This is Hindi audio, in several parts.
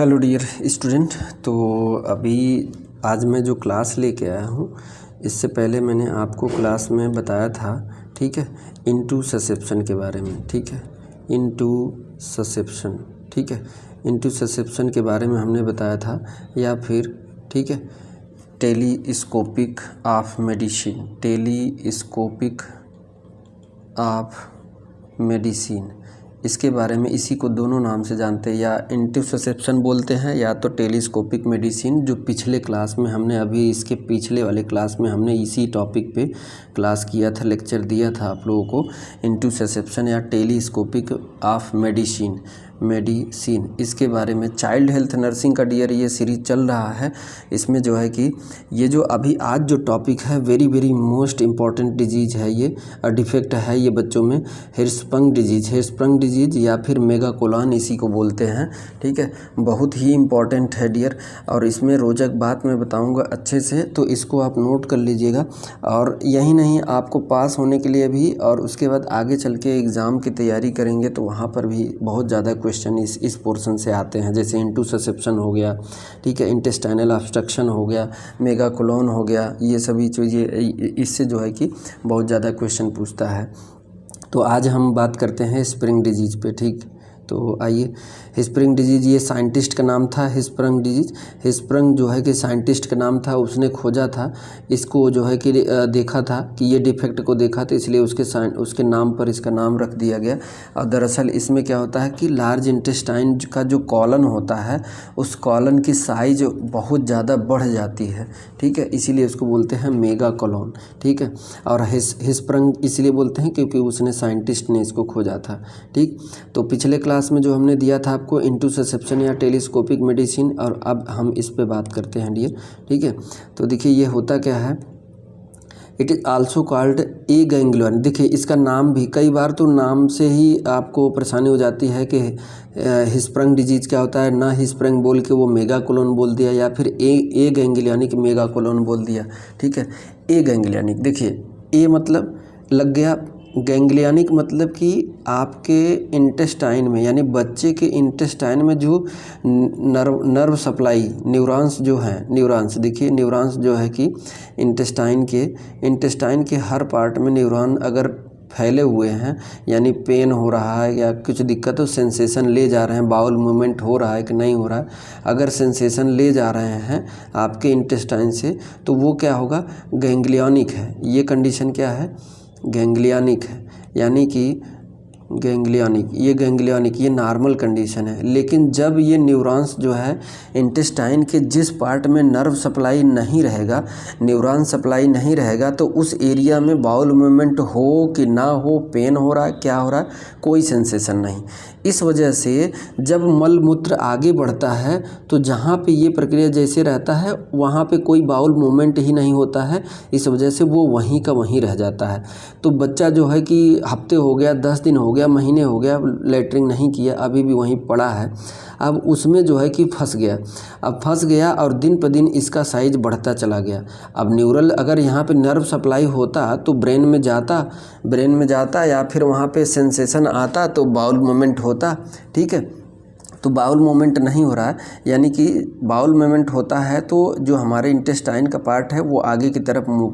Hello dear student. तो अभी आज मैं जो क्लास लेके आया हूँ, इससे पहले मैंने आपको क्लास में बताया था, ठीक है, इनटू ससेप्शन के बारे में, ठीक है, इनटू ससेप्शन, ठीक है, इनटू ससेप्शन के बारे में हमने बताया था, या फिर ठीक है telescopic of medicine, telescopic of medicine, इसके बारे में, इसी को दोनों नाम से जानते हैं, या इंटरसेप्शन बोलते हैं या तो टेलीस्कोपिक मेडिसिन। जो पिछले क्लास में हमने, अभी इसके पिछले वाले क्लास में हमने इसी टॉपिक पे क्लास किया था, लेक्चर दिया था आप लोगों को, इंटरसेप्शन या टेलीस्कोपिक ऑफ मेडिसिन, इसके बारे में। चाइल्ड हेल्थ नर्सिंग का डियर ये सीरीज चल रहा है। इसमें जो है कि ये जो अभी आज जो टॉपिक है, very very most important disease है, ये डिफेक्ट है ये बच्चों में, हिरस्प्रंग डिजीज़ या फिर मेगाकोलॉन इसी को बोलते हैं, ठीक है। बहुत ही इम्पॉर्टेंट है डियर, और इसमें रोचक बात मैं बताऊंगा अच्छे से, तो इसको आप नोट कर लीजिएगा। और यही नहीं, आपको पास होने के लिए भी, और उसके बाद आगे चल के एग्ज़ाम की तैयारी करेंगे तो वहाँ पर भी बहुत ज़्यादा क्वेश्चन इस पोर्शन से आते हैं, जैसे इंटरसेप्शन हो गया, ठीक है, इंटेस्टाइनल ऑब्स्ट्रक्शन हो गया, मेगाकोलॉन हो गया, ये सभी चीज़ें इससे जो है कि बहुत ज़्यादा क्वेश्चन पूछता है। तो आज हम बात करते हैं स्प्रिंग डिजीज़ पे, ठीक। तो आइए, हिस्प्रंग डिजीज़ ये साइंटिस्ट का नाम था, हिस्प्रंग डिजीज़। हिस्प्रंग जो है कि साइंटिस्ट का नाम था, उसने खोजा था इसको, जो है कि देखा था कि ये डिफेक्ट को देखा था, इसलिए उसके नाम पर इसका नाम रख दिया गया। और दरअसल इसमें क्या होता है कि लार्ज इंटेस्टाइन का जो कॉलन होता है, उस कॉलन की साइज बहुत ज़्यादा बढ़ जाती है, ठीक है, इसीलिए उसको बोलते हैं मेगाकोलॉन, ठीक है। और हिस्प्रंग इसलिए बोलते हैं क्योंकि उसने, साइंटिस्ट ने इसको खोजा था, ठीक। तो पिछले क्लास में जो हमने दिया था आपको इंटरसेप्शन या टेलीस्कोपिक मेडिसिन, और अब हम इस पे बात करते हैं डियर, ठीक है। तो देखिए ये होता क्या है, it is also called a ganglion. देखिए इसका नाम भी, कई बार तो नाम से ही आपको परेशानी हो जाती है कि हिस्प्रंग डिजीज़ क्या होता है, ना हिस्प्रंग बोल के वो मेगाकोलॉन बोल दिया, या फिर ए गैंग्लियनिक मेगाकोलॉन बोल दिया, ठीक है। ए गैंग्लियनिक, देखिए ए मतलब लग गया, गैंग्लियनिक मतलब कि आपके इंटेस्टाइन में, यानी बच्चे के इंटेस्टाइन में जो नर्व सप्लाई, न्यूरॉन्स जो हैं, न्यूरॉन्स देखिए, न्यूरॉन्स जो है कि इंटेस्टाइन के हर पार्ट में न्यूरॉन अगर फैले हुए हैं, यानी पेन हो रहा है या कुछ दिक्कत हो, सेंसेशन ले जा रहे हैं, बाउल मूवमेंट हो रहा है कि नहीं हो रहा है, अगर सेंसेशन ले जा रहे हैं आपके इंटेस्टाइन से, तो वो क्या होगा, गैंग्लियनिक है। ये कंडीशन क्या है, गैंग्लियनिक है, यानी कि गैंग्लियनिक ये नॉर्मल कंडीशन है। लेकिन जब ये न्यूरॉन्स जो है इंटेस्टाइन के जिस पार्ट में नर्व सप्लाई नहीं रहेगा, न्यूरॉन सप्लाई नहीं रहेगा, तो उस एरिया में बाउल मूवमेंट हो कि ना हो, पेन हो रहा है, क्या हो रहा है, कोई सेंसेशन नहीं। इस वजह से जब मल मूत्र आगे बढ़ता है तो जहाँ पे ये प्रक्रिया जैसे रहता है, वहाँ पे कोई बाउल मूवमेंट ही नहीं होता है, इस वजह से वो वहीं का वहीं रह जाता है। तो बच्चा जो है कि हफ्ते हो गया, 10 दिन हो गया, महीने हो गया, लेटरिंग नहीं किया, अभी भी वहीं पड़ा है, अब उसमें जो है कि फंस गया, और दिन पर दिन इसका साइज बढ़ता चला गया। अब न्यूरल, अगर यहाँ पे नर्व सप्लाई होता तो ब्रेन में जाता या फिर वहाँ पे सेंसेशन आता तो बाउल मूवमेंट होता, ठीक है। तो बाउल मूवमेंट नहीं हो रहा है, यानी कि बाउल मूवमेंट होता है तो जो हमारे इंटेस्टाइन का पार्ट है वो आगे की तरफ मूव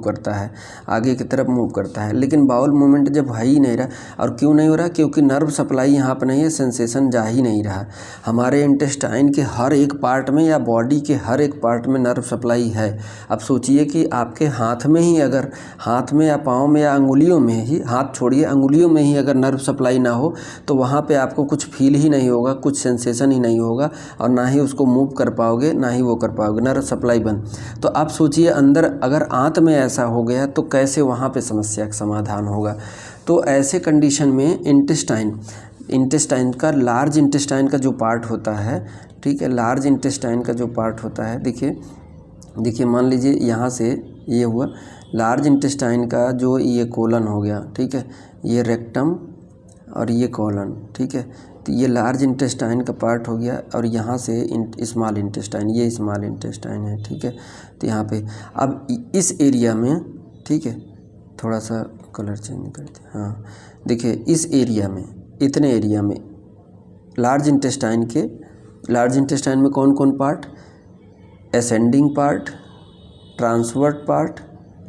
करता है, लेकिन बाउल मूवमेंट जब है ही नहीं रहा, और क्यों नहीं हो रहा, क्योंकि नर्व सप्लाई यहाँ पर नहीं है, सेंसेशन जा ही नहीं रहा। हमारे इंटेस्टाइन के हर एक पार्ट में या बॉडी के हर एक पार्ट में नर्व सप्लाई है। अब सोचिए कि आपके हाथ में ही, अगर हाथ में या पाँव में या अंगुलियों में ही, हाथ छोड़िए, अंगुलियों में ही अगर नर्व सप्लाई ना हो तो वहाँ पे आपको कुछ फील ही नहीं होगा, कुछ सेंसेशन ही नहीं होगा, और ना ही उसको मूव कर पाओगे, ना ही वो कर पाओगे, नर्व सप्लाई बंद। तो आप सोचिए, अंदर अगर आंत में ऐसा हो गया तो कैसे वहाँ पे समस्या का समाधान होगा। तो ऐसे कंडीशन में इंटेस्टाइन का, लार्ज इंटेस्टाइन का जो पार्ट होता है, ठीक है, लार्ज इंटेस्टाइन का जो पार्ट होता है, देखिए मान लीजिए यहाँ से ये हुआ लार्ज इंटेस्टाइन का जो ये कोलन हो गया, ठीक है, ये रेक्टम और ये कोलन, ठीक है। तो ये लार्ज इंटेस्टाइन का पार्ट हो गया, और यहाँ से स्मॉल इंटेस्टाइन, ये स्मॉल इंटेस्टाइन है, ठीक है। तो यहाँ पे अब इस एरिया में, ठीक है, थोड़ा सा कलर चेंज करते हैं, हाँ, देखिए इस एरिया में, इतने एरिया में लार्ज इंटेस्टाइन के लार्ज इंटेस्टाइन में कौन कौन part? Ascending part, transverse part,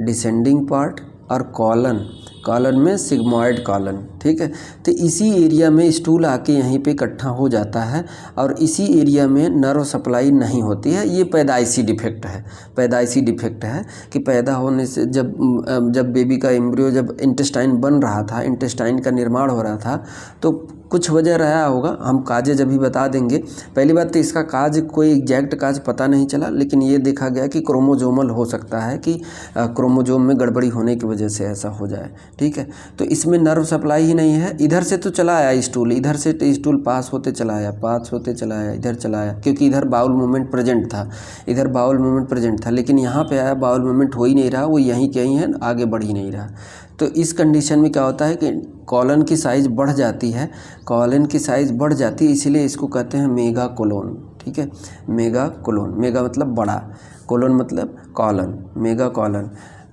descending part और कॉलन। कॉलन में सिग्मॉइड कॉलन, ठीक है। तो इसी एरिया में स्टूल आके यहीं पे इकट्ठा हो जाता है और इसी एरिया में नर्व सप्लाई नहीं होती है। ये पैदाइशी डिफेक्ट है, पैदाइशी डिफेक्ट है कि पैदा होने से जब बेबी का एम्ब्रियो जब इंटेस्टाइन बन रहा था, इंटेस्टाइन का निर्माण हो रहा था, तो कुछ वजह रहा होगा, हम काजेज अभी बता देंगे। पहली बात तो इसका काज कोई एग्जैक्ट काज पता नहीं चला, लेकिन ये देखा गया कि क्रोमोजोमल हो सकता है कि क्रोमोजोम में गड़बड़ी होने की वजह से ऐसा हो जाए, ठीक है। तो इसमें नर्व सप्लाई ही नहीं है। इधर से तो चला आया स्टूल, इधर से तो स्टूल पास होते चला आया, इधर चला आया, क्योंकि इधर बाउल मूवमेंट प्रेजेंट था, इधर बाउल मूवमेंट प्रेजेंट था, लेकिन यहाँ पे आया बाउल मूवमेंट हो ही नहीं रहा, वो यहीं के यहीं है, आगे बढ़ ही नहीं रहा। तो इस कंडीशन में क्या होता है कि कॉलन की साइज़ बढ़ जाती है, कॉलन की साइज़ बढ़ जाती है, इसीलिए इसको कहते हैं मेगा कोलोन, ठीक है। मेगा कोलोन, मेगा मतलब बड़ा, कोलोन मतलब कॉलन, मेगा कॉलन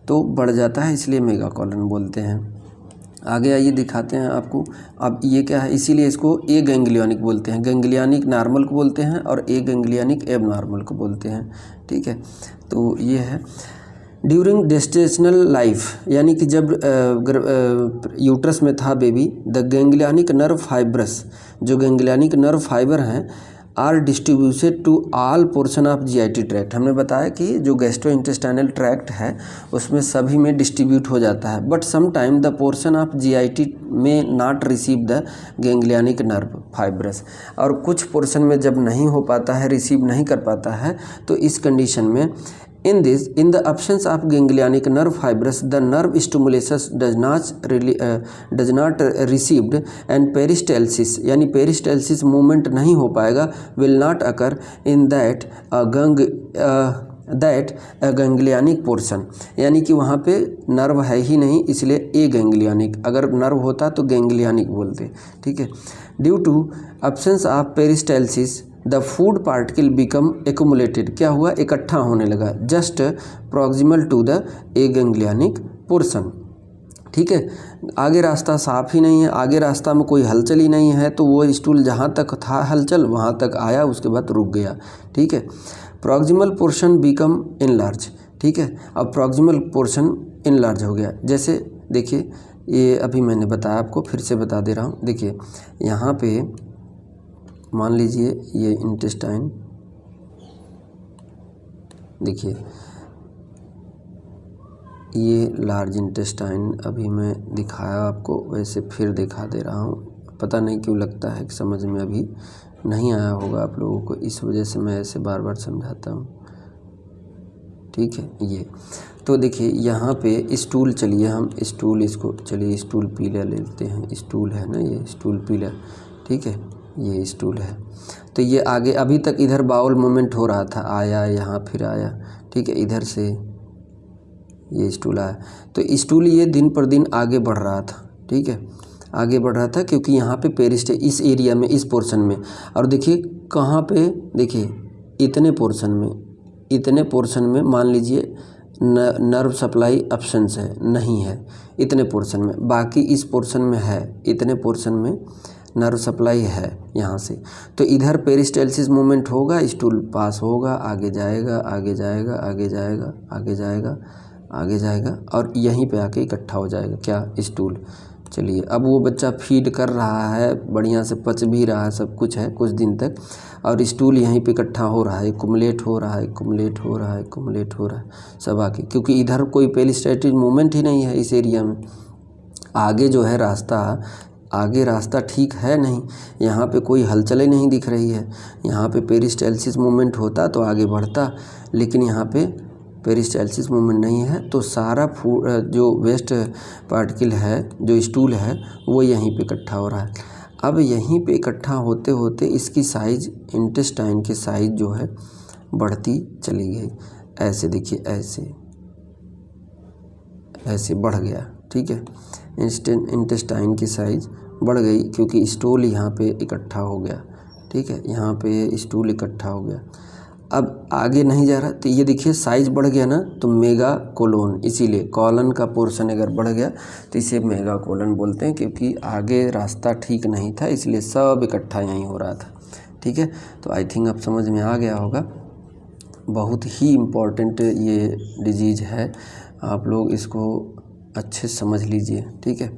तो बढ़ जाता है, इसलिए मेगा कॉलन बोलते हैं। आगे आइए दिखाते हैं आपको। अब ये क्या है, इसीलिए इसको ए गैंग्लियनिक बोलते हैं, गैंग्लियनिक नॉर्मल को बोलते हैं और ए गैंग्लियनिक एब नॉर्मल को बोलते हैं, ठीक है। तो ये है ड्यूरिंग जेस्टेशनल लाइफ, यानी कि जब यूट्रस में था baby, the ganglionic nerve fibres, जो गैंग्लियनिक नर्व फाइबर हैं, are distributed to all portion of GIT tract. हमने बताया कि जो गैस्ट्रोइंटेस्टाइनल ट्रैक्ट है उसमें सभी में डिस्ट्रीब्यूट हो जाता है, but some time the portion of GIT में not receive the ganglionic nerve fibres, और कुछ पोर्शन में जब नहीं हो पाता है, रिसीव नहीं कर पाता है, तो इस कंडीशन में in the absence of ganglionic nerve fibrous, the nerve stimulus does not received and peristalsis, यानी peristalsis movement नहीं हो पाएगा, will not occur in that ganglionic portion, यानी कि वहाँ पे नर्व है ही नहीं, इसलिए ए गैंग्लियनिक, अगर नर्व होता तो गैंग्लियनिक बोलते, ठीक है। Due to absence of peristalsis the food particle become accumulated, क्या हुआ, इकट्ठा होने लगा, just proximal to the aganglionic portion, ठीक है। आगे रास्ता साफ ही नहीं है, आगे रास्ता में कोई हलचल ही नहीं है, तो वो स्टूल जहाँ तक था हलचल वहाँ तक आया, उसके बाद रुक गया, ठीक है। प्रॉक्सिमल पोर्शन बिकम इनलार्ज, ठीक है। अब प्रॉक्सिमल पोर्शन इनलार्ज हो गया, जैसे देखिए ये अभी मैंने बताया आपको, फिर से बता दे रहा हूँ। देखिए यहाँ पे मान लीजिए ये इंटेस्टाइन, देखिए ये लार्ज इंटेस्टाइन अभी मैं दिखाया आपको, वैसे फिर दिखा दे रहा हूँ। पता नहीं क्यों लगता है कि समझ में अभी नहीं आया होगा आप लोगों को, इस वजह से मैं ऐसे बार बार समझाता हूँ, ठीक है। ये तो देखिए यहाँ पे स्टूल, चलिए हम स्टूल, इसको चलिए स्टूल पीला लेते हैं, स्टूल है ना ये स्टूल पीला, ठीक है, ये स्टूल है। तो ये आगे अभी तक इधर बाउल मूवमेंट हो रहा था, आया यहाँ फिर आया, ठीक है, इधर से ये स्टूल आया, तो स्टूल ये दिन पर दिन आगे बढ़ रहा था, ठीक है, आगे बढ़ रहा था, क्योंकि यहाँ पे पेरिस्ट इस एरिया में, इस पोर्शन में, और देखिए कहाँ पे, देखिए इतने पोर्शन में मान लीजिए नर्व सप्लाई एब्सेंस है, नहीं है इतने पोर्शन में, बाकी इस पोर्शन में है, इतने पोर्शन में नर्व सप्लाई है यहाँ से, तो इधर पेरिस्टाल्सिस मूवमेंट होगा, स्टूल पास होगा, आगे जाएगा, आगे जाएगा, आगे जाएगा, आगे जाएगा, आगे जाएगा, और यहीं पे आके इकट्ठा हो जाएगा, क्या, स्टूल। चलिए अब वो बच्चा फीड कर रहा है, बढ़िया से पच भी रहा है, सब कुछ है कुछ दिन तक, और स्टूल यहीं पे इकट्ठा हो रहा है, कुमुलेट हो रहा है, कुमुलेट हो रहा है, कुमुलेट हो रहा है सब आके, क्योंकि इधर कोई पेरिस्टाल्टिक मूवमेंट ही नहीं है इस एरिया में। आगे जो है रास्ता, आगे रास्ता ठीक है नहीं, यहाँ पे कोई हलचल ही नहीं दिख रही है, यहाँ पे पेरिस्टाल्सिस मूवमेंट होता तो आगे बढ़ता, लेकिन यहाँ पे पेरिस्टाल्सिस मूवमेंट नहीं है, तो सारा जो वेस्ट पार्टिकल है, जो स्टूल है, वो यहीं पे इकट्ठा हो रहा है। अब यहीं पे इकट्ठा होते होते इसकी साइज़, इंटेस्टाइन की साइज़ जो है बढ़ती चली गई, ऐसे देखिए, ऐसे ऐसे बढ़ गया, ठीक है, इंटेस्टाइन की साइज़ बढ़ गई, क्योंकि स्टूल यहाँ पे इकट्ठा हो गया, ठीक है, यहाँ पे स्टूल इकट्ठा हो गया, अब आगे नहीं जा रहा, तो ये देखिए साइज़ बढ़ गया ना, तो मेगा कोलोन, इसीलिए कॉलन का पोर्शन अगर बढ़ गया तो इसे मेगा कोलन बोलते हैं, क्योंकि आगे रास्ता ठीक नहीं था, इसलिए सब इकट्ठा यहीं हो रहा था, ठीक है। तो आई थिंक अब समझ में आ गया होगा, बहुत ही इम्पॉर्टेंट ये डिजीज़ है, आप लोग इसको अच्छे से समझ लीजिए, ठीक है।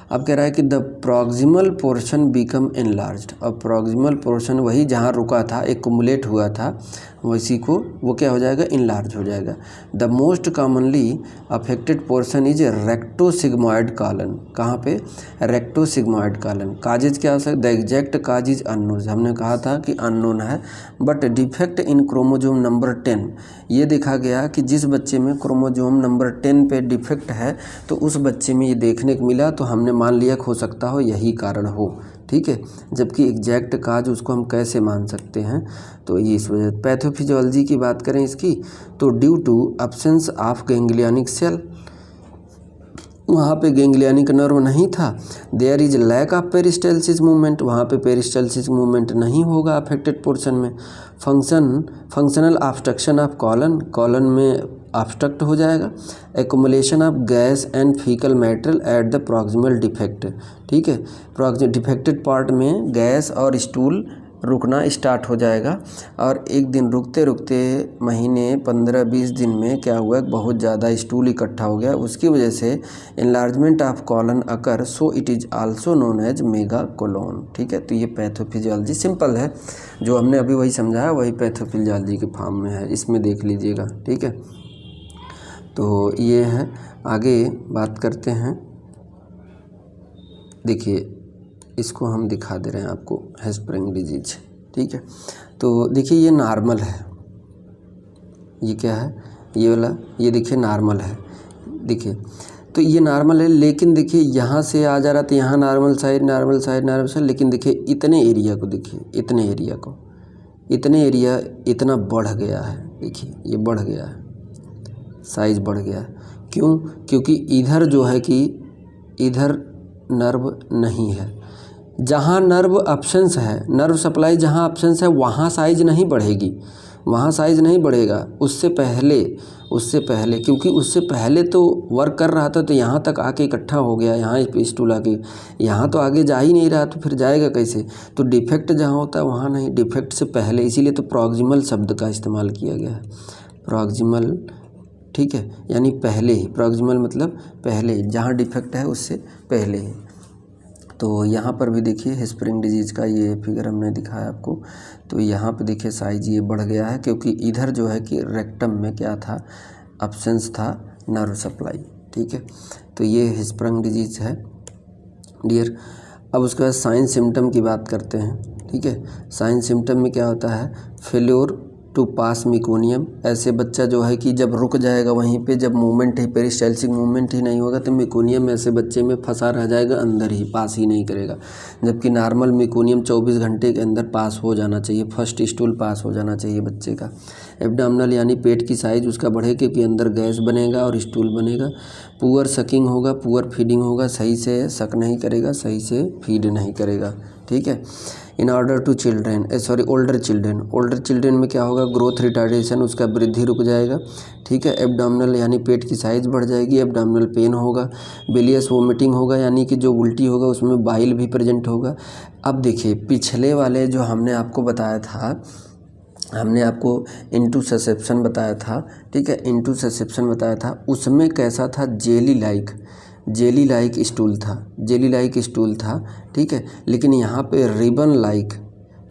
अब कह रहा है कि the proximal portion become enlarged. अब प्रॉक्सिमल पोर्शन वही जहाँ रुका था, एक्युमुलेट हुआ था, वैसी को वो क्या हो जाएगा, इनलार्ज हो जाएगा। The most commonly affected portion is rectosigmoid colon. कहाँ पे, रेक्टोसिग्मॉइड कॉलन। काजेज क्या हो सकता है, the exact cause is unknown. हमने कहा था कि अननोन है, but defect in chromosome number 10, ये देखा गया कि जिस बच्चे में क्रोमोजोम नंबर 10 पे डिफेक्ट है तो उस बच्चे में ये देखने को मिला, तो हमने मान लिया हो सकता हो यही कारण हो, ठीक है। जबकि एग्जैक्ट काज उसको हम कैसे मान सकते हैं, तो ये इस वजह। पैथोफिजियोलॉजी की बात करें इसकी, तो due to absence of ganglionic cell, वहाँ पे गैंग्लियनिक नर्व नहीं था। There is lack of peristalsis movement, वहाँ पे पेरिस्टाल्सिस मूवमेंट नहीं होगा अफेक्टेड पोर्शन में। Functional obstruction of colon, colon में ऑब्स्ट्रक्ट हो जाएगा। Accumulation of gas and faecal matter at the proximal defect, ठीक है। डिफेक्टेड पार्ट में गैस और स्टूल रुकना स्टार्ट हो जाएगा, और एक दिन रुकते रुकते महीने 15-20 दिन में क्या हुआ, बहुत ज़्यादा स्टूल इकट्ठा हो गया, उसकी वजह से enlargement of colon occur, so it is also known as megacolon, ठीक है। तो ये पैथोफिजियोलॉजी सिंपल है, जो हमने अभी वही समझाया वही पैथोफिजियोलॉजी के फॉर्म में है, इसमें देख लीजिएगा, ठीक है। तो ये है, आगे बात करते हैं। देखिए इसको हम दिखा दे रहे हैं आपको, हैस्प्रिंग डिजीज, ठीक है। तो देखिए ये नॉर्मल है, ये क्या है, ये वाला, ये देखिए नॉर्मल है, देखिए तो ये नॉर्मल है, लेकिन देखिए यहाँ से आ जा रहा तो यहाँ normal side, normal side, normal side, लेकिन देखिए इतने एरिया को, देखिए इतने एरिया को, इतने एरिया इतना बढ़ गया है, देखिए ये बढ़ गया है, साइज बढ़ गया है। क्यों, क्योंकि इधर जो है कि इधर नर्व नहीं है, जहाँ नर्व एब्सेंस है, नर्व सप्लाई जहाँ एब्सेंस है वहाँ साइज नहीं बढ़ेगी, वहाँ साइज नहीं बढ़ेगा। उससे पहले क्योंकि उससे पहले तो वर्क कर रहा था, तो यहाँ तक आके इकट्ठा हो गया, यहाँ स्टूल आके, यहाँ तो आगे जा ही नहीं रहा, तो फिर जाएगा कैसे। तो डिफेक्ट जहाँ होता है वहाँ नहीं, डिफेक्ट से पहले, इसीलिए तो प्रॉक्सिमल शब्द का इस्तेमाल किया गया है, प्रॉक्सिमल, ठीक है, यानी पहले ही। प्रॉक्सिमल मतलब पहले, जहाँ डिफेक्ट है उससे पहले ही। तो यहाँ पर भी देखिए हैस्प्रिंग डिजीज़ का ये फिगर हमने दिखाया आपको। तो यहाँ पे देखिए साइज ये बढ़ गया है, क्योंकि इधर जो है कि रेक्टम में क्या था, एब्सेंस था नर्व सप्लाई, ठीक है। तो ये हैस्प्रिंग डिजीज़ है डियर। अब उसके बाद साइन सिम्टम की बात करते हैं, ठीक है। साइन सिम्टम में क्या होता है, फेल्योर टू पास मेकोनियम, ऐसे बच्चा जो है कि जब रुक जाएगा वहीं पे, जब मूवमेंट ही, पेरिस्टाल्सिस मूवमेंट ही नहीं होगा, तो मेकोनियम ऐसे बच्चे में फंसा रह जाएगा, अंदर ही, पास ही नहीं करेगा। जबकि नॉर्मल मेकोनियम 24 घंटे के अंदर पास हो जाना चाहिए, फर्स्ट स्टूल पास हो जाना चाहिए बच्चे का। एब्डोमिनल यानी पेट की साइज़ उसका बढ़े, क्योंकि अंदर गैस बनेगा और स्टूल बनेगा। पुअर सकिंग होगा, पुअर फीडिंग होगा, सही से सक नहीं करेगा, सही से फीड नहीं करेगा, ठीक है। In order to older children में क्या होगा, ग्रोथ रिटार्डेशन, उसका वृद्धि रुक जाएगा, ठीक है। एब्डोमिनल यानी पेट की साइज़ बढ़ जाएगी, एब्डोमिनल पेन होगा। बिलियस वोमिटिंग होगा, यानी कि जो उल्टी होगा उसमें बाइल भी प्रेजेंट होगा। अब देखिए पिछले वाले जो हमने आपको बताया था, हमने आपको इंटूससेप्शन बताया था, ठीक है, इंटूससेप्शन बताया था, उसमें कैसा था, जेली लाइक स्टूल था, ठीक है। लेकिन यहाँ पे ribbon like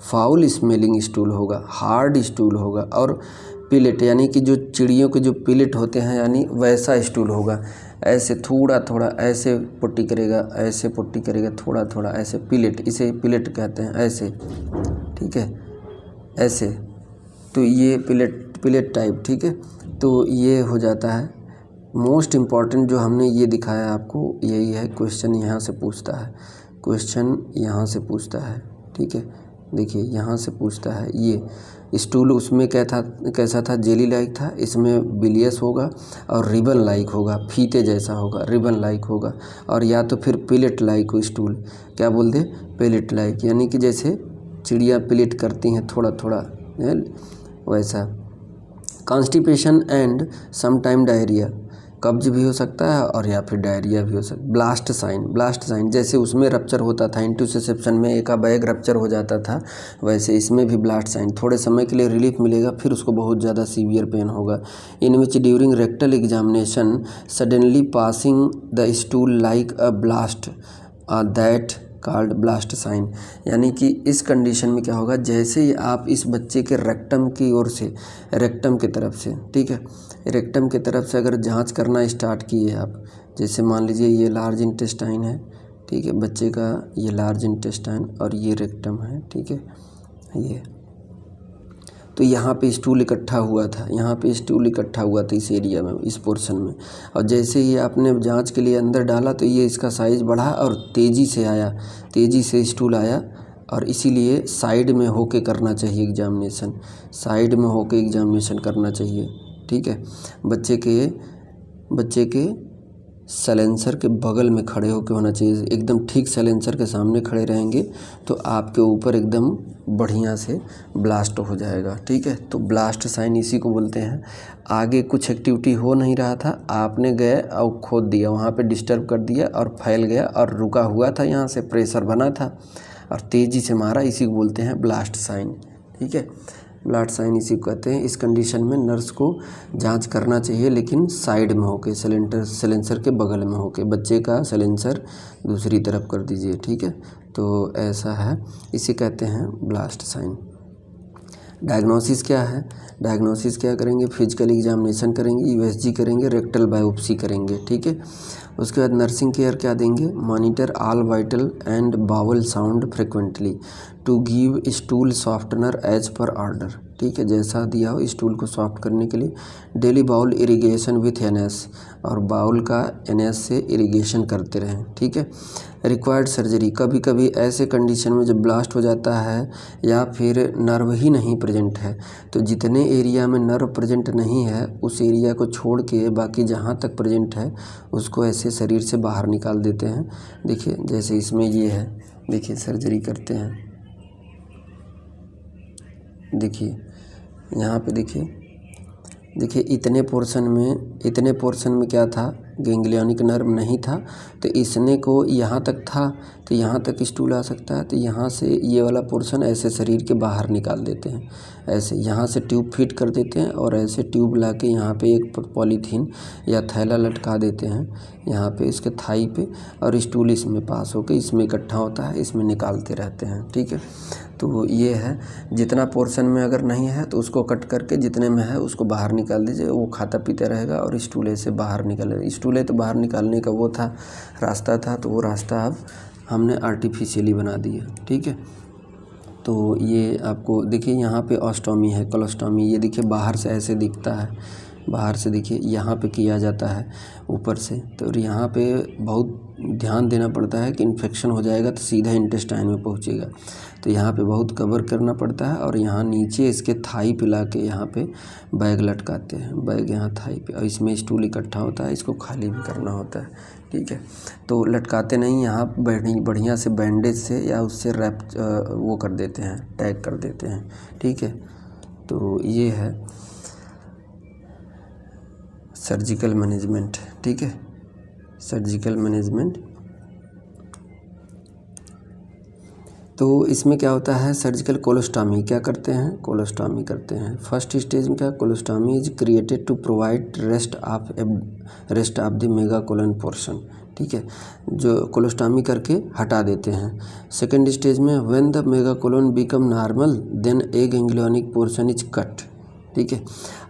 foul smelling stool होगा, हार्ड स्टूल होगा, और पिलेट यानी कि जो चिड़ियों के जो पिलेट होते हैं, यानी वैसा स्टूल होगा। ऐसे थोड़ा थोड़ा ऐसे पुट्टी करेगा, ऐसे पुट्टी करेगा, थोड़ा थोड़ा ऐसे, पिलेट, इसे पिलेट कहते हैं, ऐसे, ठीक है, ऐसे। तो ये पिलेट टाइप, ठीक है। तो ये हो जाता है। मोस्ट इम्पॉर्टेंट जो हमने ये दिखाया आपको यही है, क्वेश्चन यहाँ से पूछता है, ठीक है। देखिए यहाँ से पूछता है, ये स्टूल उसमें कैसा था, जेली लाइक था, इसमें बिलियस होगा और रिबन लाइक होगा, फीते जैसा होगा, रिबन लाइक होगा, और या तो फिर पिलेट लाइक हो स्टूल, क्या बोलते, पिलेट लाइक, यानी कि जैसे चिड़िया पिलेट करती हैं थोड़ा थोड़ा वैसा। कॉन्स्टिपेशन एंड समटाइम डायरिया, कब्ज भी हो सकता है और या फिर डायरिया भी हो सकता है। ब्लास्ट साइन जैसे उसमें रप्चर होता था, इंटुसिसेप्शन में एक बैग रप्चर हो जाता था, वैसे इसमें भी ब्लास्ट साइन। थोड़े समय के लिए रिलीफ मिलेगा, फिर उसको बहुत ज़्यादा सीवियर पेन होगा। In which during rectal examination suddenly passing the stool like a blast that called blast sign. यानी कि इस कंडीशन में क्या होगा, जैसे ही आप इस बच्चे के रेक्टम की ओर से, रेक्टम की तरफ से, ठीक है, रेक्टम की तरफ से अगर जांच करना स्टार्ट किए आप, जैसे मान लीजिए ये लार्ज इंटेस्टाइन है, ठीक है, बच्चे का ये लार्ज इंटेस्टाइन और ये रेक्टम है, ठीक है, ये तो यहाँ पे स्टूल इकट्ठा हुआ था, यहाँ पे स्टूल इकट्ठा हुआ था इस एरिया में, इस पोर्शन में, और जैसे ही आपने जांच के लिए अंदर डाला तो ये इसका साइज़ बढ़ा और तेज़ी से आया, तेज़ी से स्टूल आया। और इसीलिए साइड में होके करना चाहिए एग्जामिनेशन, साइड में होके एग्जामिनेशन करना चाहिए, ठीक है। बच्चे के साइलेंसर के बगल में खड़े होकर होना चाहिए, एकदम ठीक साइलेंसर के सामने खड़े रहेंगे तो आपके ऊपर एकदम बढ़िया से ब्लास्ट हो जाएगा, ठीक है। तो ब्लास्ट साइन इसी को बोलते हैं। आगे कुछ एक्टिविटी हो नहीं रहा था, आपने गए और खोद दिया, वहाँ पे डिस्टर्ब कर दिया और फैल गया और रुका हुआ था, यहाँ से प्रेशर बना था और तेज़ी से मारा, इसी को बोलते हैं ब्लास्ट साइन, ठीक है। ब्लास्ट साइन इसी को कहते हैं। इस कंडीशन में नर्स को जांच करना चाहिए, लेकिन साइड में होके, साइलेंसर के बगल में होके, बच्चे का साइलेंसर दूसरी तरफ कर दीजिए, ठीक है। तो ऐसा है, इसे कहते हैं ब्लास्ट साइन। डायग्नोसिस क्या है, डायग्नोसिस क्या करेंगे, फिजिकल एग्जामिनेशन करेंगे, यूएसजी करेंगे, रेक्टल बायोप्सी करेंगे, ठीक है। उसके बाद नर्सिंग केयर क्या देंगे, monitor all vital and bowel sound frequently to give stool softener as per order, ठीक है, जैसा दिया हो स्टूल को सॉफ्ट करने के लिए। Daily bowel irrigation with NS, और बाउल का एनएस से इरिगेशन करते रहें, ठीक है। रिक्वायर्ड सर्जरी, कभी कभी ऐसे कंडीशन में जब ब्लास्ट हो जाता है या फिर नर्व ही नहीं प्रेजेंट है, तो जितने एरिया में नर्व प्रेजेंट नहीं है उस एरिया को छोड़ के बाकी जहाँ तक प्रेजेंट है उसको ऐसे शरीर से बाहर निकाल देते हैं। देखिए जैसे इसमें ये है, देखिए सर्जरी करते हैं, देखिए यहाँ पे देखिए इतने पोर्शन में क्या था, गैंग्लियनिक नर्व नहीं था, तो इसने को यहाँ तक था तो यहाँ तक स्टूल आ सकता है, तो यहाँ से ये वाला पोर्शन ऐसे शरीर के बाहर निकाल देते हैं, ऐसे यहाँ से ट्यूब फिट कर देते हैं और ऐसे ट्यूब ला के यहाँ पे एक पॉलीथीन या थैला लटका देते हैं यहाँ पे इसके थाई पे, और स्टूल इसमें पास होकर इसमें इकट्ठा होता है, इसमें निकालते रहते हैं, ठीक है। तो ये है, जितना पोर्शन में अगर नहीं है तो उसको कट करके जितने में है उसको बाहर निकाल दीजिए, वो खाता पीता रहेगा और स्टूले से बाहर निकलेगा। स्टूले तो बाहर निकालने का वो था, रास्ता था, तो वो रास्ता अब हमने आर्टिफिशियली बना दिया, ठीक है। तो ये आपको देखिए यहाँ पे ऑस्टोमी है, कोलोस्टोमी, ये देखिए बाहर से ऐसे दिखता है, बाहर से देखिए यहाँ पे किया जाता है ऊपर से, तो यहाँ पे बहुत ध्यान देना पड़ता है कि इन्फेक्शन हो जाएगा तो सीधा इंटेस्टाइन में पहुँचेगा, तो यहाँ पे बहुत कवर करना पड़ता है। और यहाँ नीचे इसके थाई पे ला के यहाँ पे बैग लटकाते हैं, बैग यहाँ थाई पे, और इसमें स्टूल इकट्ठा होता है, इसको खाली भी करना होता है, ठीक है। तो लटकाते नहीं, यहाँ बढ़िया से बैंडेज से या उससे रैप वो कर देते हैं, टैग कर देते हैं, ठीक है। तो ये है सर्जिकल मैनेजमेंट, ठीक है, सर्जिकल मैनेजमेंट। तो इसमें क्या होता है, सर्जिकल कोलोस्टॉमी क्या करते हैं, कोलोस्टॉमी करते हैं। फर्स्ट स्टेज में क्या, colostomy is created to provide rest of the megacolon portion, ठीक है, जो कोलोस्टॉमी करके हटा देते हैं। सेकेंड स्टेज में when the megacolon become normal then aganglionic portion is cut, ठीक है।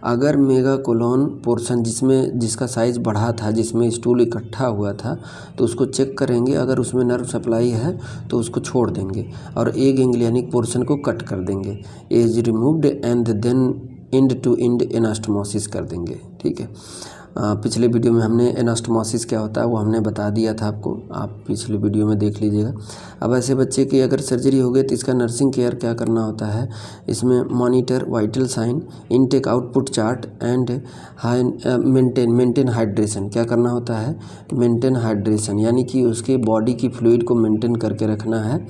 अगर मेगा कोलोन पोर्शन जिसका साइज़ बढ़ा था, जिसमें स्टूल इकट्ठा हुआ था, तो उसको चेक करेंगे, अगर उसमें नर्व सप्लाई है तो उसको छोड़ देंगे और ए गैंग्लियनिक पोर्शन को कट कर देंगे, as removed and then end to end anastomosis कर देंगे, ठीक है। पिछले वीडियो में हमने एनास्टोमोसिस क्या होता है वो हमने बता दिया था आपको, आप पिछले वीडियो में देख लीजिएगा। अब ऐसे बच्चे की अगर सर्जरी हो गई तो इसका नर्सिंग केयर क्या करना होता है, इसमें monitor vital sign, intake output chart and maintain hydration, क्या करना होता है, मेंटेन हाइड्रेशन, यानी कि उसके बॉडी की फ्लूइड को मेंटेन करके रखना है।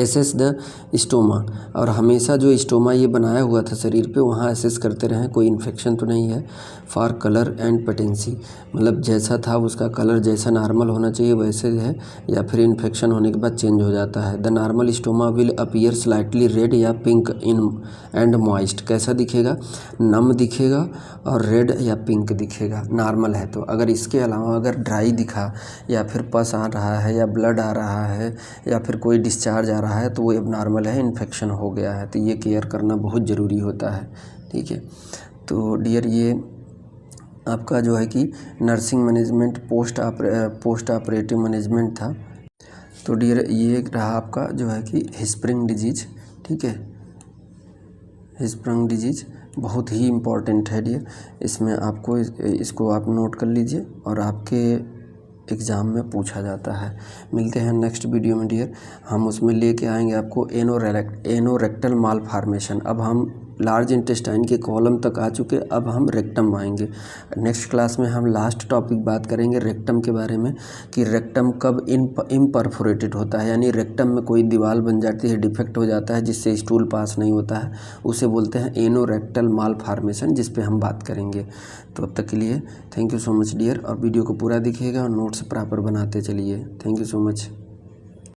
एसेस द स्टोमा, और हमेशा जो स्टोमा ये बनाया हुआ था शरीर पे वहाँ एसेस करते रहें कोई इन्फेक्शन तो नहीं है। फॉर कलर एंड पेटेंसी, मतलब जैसा था उसका कलर जैसा नॉर्मल होना चाहिए वैसे है, या फिर इन्फेक्शन होने के बाद चेंज हो जाता है। The normal stoma will appear slightly red या पिंक इन एंड मॉइस्ट, कैसा दिखेगा, नम दिखेगा और रेड या पिंक दिखेगा, नॉर्मल है तो। अगर इसके अलावा अगर ड्राई दिखा या फिर पस आ रहा है या ब्लड आ रहा है या फिर कोई डिस्चार्ज आ रहा है तो वो एबनॉर्मल है, इन्फेक्शन हो गया है, तो ये केयर करना बहुत ज़रूरी होता है। ठीक है, तो डियर ये आपका जो है कि nursing management post operative management था। तो डियर ये रहा आपका जो है कि हिस्परिंग डिजीज़। ठीक है, हिस्परिंग डिजीज़ बहुत ही इम्पॉर्टेंट है डियर, इसमें आपको इसको आप नोट कर लीजिए और आपके एग्ज़ाम में पूछा जाता है। मिलते हैं नेक्स्ट वीडियो में डियर, हम उसमें लेके आएंगे आपको एनोरेक्टल मालफॉर्मेशन। अब हम लार्ज इंटेस्टाइन के कॉलम तक आ चुके, अब हम रेक्टम आएंगे। नेक्स्ट क्लास में हम लास्ट टॉपिक बात करेंगे रेक्टम के बारे में, कि रेक्टम कब इम्परफोरेटेड होता है, यानी रेक्टम में कोई दीवार बन जाती है, डिफेक्ट हो जाता है जिससे स्टूल पास नहीं होता है, उसे बोलते हैं एनोरेक्टल मालफॉर्मेशन, जिस पे हम बात करेंगे। तो अब तक के लिए thank you so much dear, और वीडियो को पूरा देखिएगा और नोट्स प्रॉपर बनाते चलिए। Thank you so much.